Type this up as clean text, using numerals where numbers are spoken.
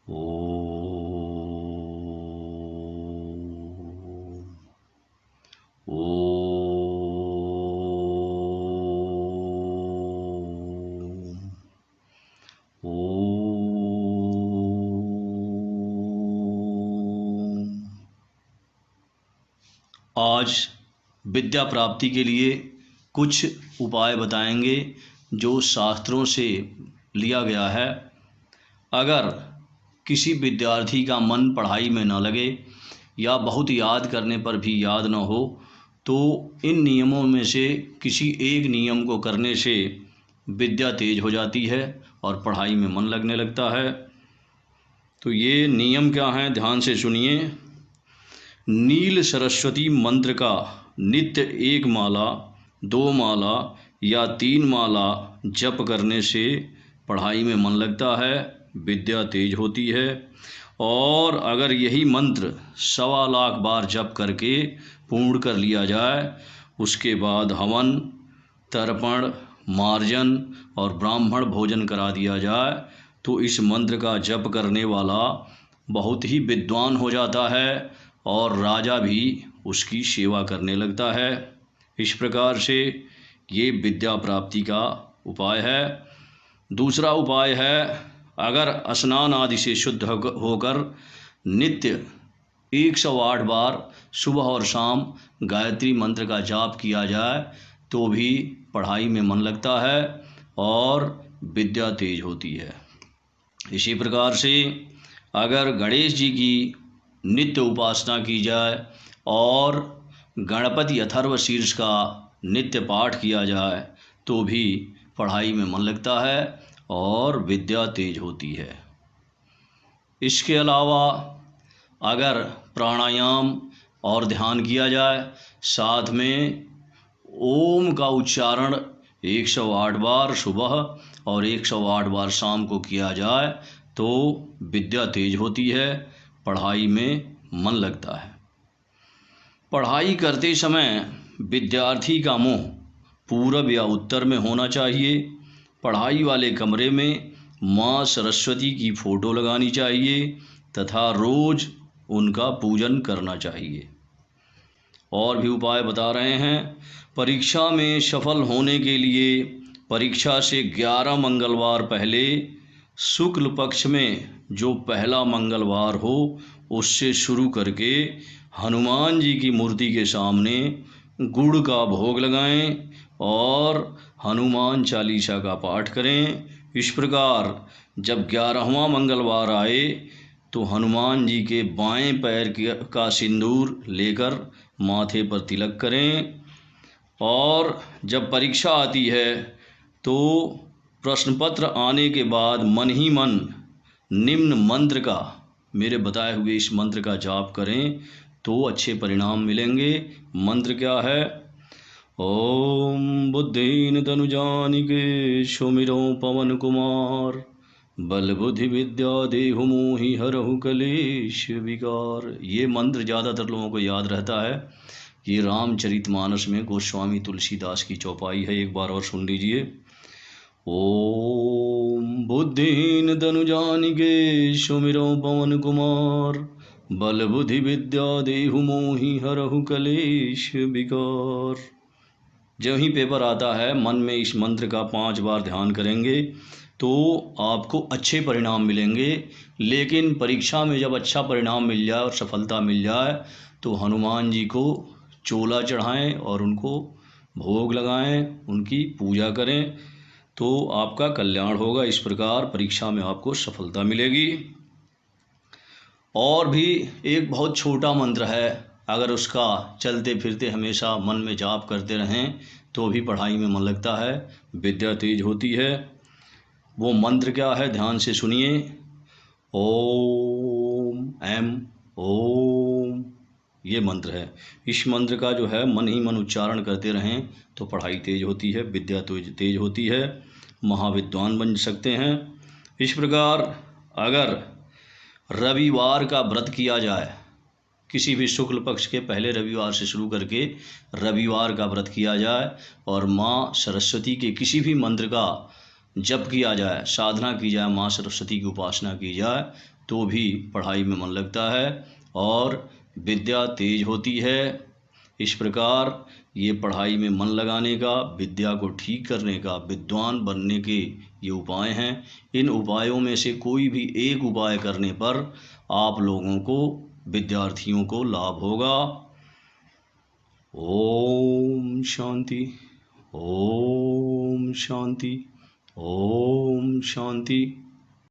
ओम ओम ओम। आज विद्या प्राप्ति के लिए कुछ उपाय बताएंगे जो शास्त्रों से लिया गया है। अगर किसी विद्यार्थी का मन पढ़ाई में न लगे या बहुत याद करने पर भी याद न हो तो इन नियमों में से किसी एक नियम को करने से विद्या तेज हो जाती है और पढ़ाई में मन लगने लगता है। तो ये नियम क्या हैं, ध्यान से सुनिए। नील सरस्वती मंत्र का नित्य 1 माला, 2 माला या 3 माला जप करने से पढ़ाई में मन लगता है, विद्या तेज होती है। और अगर यही मंत्र 1.25 लाख बार जप करके पूर्ण कर लिया जाए, उसके बाद हवन, तर्पण, मार्जन और ब्राह्मण भोजन करा दिया जाए तो इस मंत्र का जप करने वाला बहुत ही विद्वान हो जाता है और राजा भी उसकी सेवा करने लगता है। इस प्रकार से ये विद्या प्राप्ति का उपाय है। दूसरा उपाय है, अगर स्नान आदि से शुद्ध होकर नित्य 108 बार सुबह और शाम गायत्री मंत्र का जाप किया जाए तो भी पढ़ाई में मन लगता है और विद्या तेज होती है। इसी प्रकार से अगर गणेश जी की नित्य उपासना की जाए और गणपति अथर्वशीर्ष का नित्य पाठ किया जाए तो भी पढ़ाई में मन लगता है और विद्या तेज होती है। इसके अलावा अगर प्राणायाम और ध्यान किया जाए, साथ में ओम का उच्चारण 108 बार सुबह और 108 बार शाम को किया जाए तो विद्या तेज होती है, पढ़ाई में मन लगता है। पढ़ाई करते समय विद्यार्थी का मुंह पूरब या उत्तर में होना चाहिए। पढ़ाई वाले कमरे में माँ सरस्वती की फ़ोटो लगानी चाहिए तथा रोज़ उनका पूजन करना चाहिए। और भी उपाय बता रहे हैं। परीक्षा में सफल होने के लिए परीक्षा से 11 मंगलवार पहले शुक्ल पक्ष में जो पहला मंगलवार हो उससे शुरू करके हनुमान जी की मूर्ति के सामने गुड़ का भोग लगाएं और हनुमान चालीसा का पाठ करें। इस प्रकार जब 11वां मंगलवार आए तो हनुमान जी के बाएं पैर का सिंदूर लेकर माथे पर तिलक करें। और जब परीक्षा आती है तो प्रश्न पत्र आने के बाद मन ही मन निम्न मंत्र का, मेरे बताए हुए इस मंत्र का जाप करें तो अच्छे परिणाम मिलेंगे। मंत्र क्या है? ओम बुद्धिन तनुजानिके सुमिरो पवन कुमार, बल बुद्धि विद्या देहु मोहि हरहु कलेश विकार। ये मंत्र ज़्यादातर लोगों को याद रहता है। ये रामचरितमानस में गोस्वामी तुलसीदास की चौपाई है, एक बार और सुन लीजिए। ओम बुद्धिन तनुजानिके सुमिरो पवन कुमार, बल बुद्धि विद्या देहु मोहि हरहु कलेश विकार। जब ही पेपर आता है मन में इस मंत्र का 5 बार ध्यान करेंगे तो आपको अच्छे परिणाम मिलेंगे। लेकिन परीक्षा में जब अच्छा परिणाम मिल जाए और सफलता मिल जाए तो हनुमान जी को चोला चढ़ाएं और उनको भोग लगाएं, उनकी पूजा करें तो आपका कल्याण होगा। इस प्रकार परीक्षा में आपको सफलता मिलेगी। और भी एक बहुत छोटा मंत्र है, अगर उसका चलते फिरते हमेशा मन में जाप करते रहें तो भी पढ़ाई में मन लगता है, विद्या तेज होती है। वो मंत्र क्या है, ध्यान से सुनिए। ओम एम ओम, ये मंत्र है। इस मंत्र का जो है मन ही मन उच्चारण करते रहें तो पढ़ाई तेज होती है, विद्या तेज होती है, महाविद्वान बन सकते हैं। इस प्रकार अगर रविवार का व्रत किया जाए, किसी भी शुक्ल पक्ष के पहले रविवार से शुरू करके रविवार का व्रत किया जाए और माँ सरस्वती के किसी भी मंत्र का जप किया जाए, साधना की जाए, माँ सरस्वती की उपासना की जाए तो भी पढ़ाई में मन लगता है और विद्या तेज होती है। इस प्रकार ये पढ़ाई में मन लगाने का, विद्या को ठीक करने का, विद्वान बनने के ये उपाय हैं। इन उपायों में से कोई भी एक उपाय करने पर आप लोगों को, विद्यार्थियों को लाभ होगा। ओम शांति, ओम शांति, ओम शांति।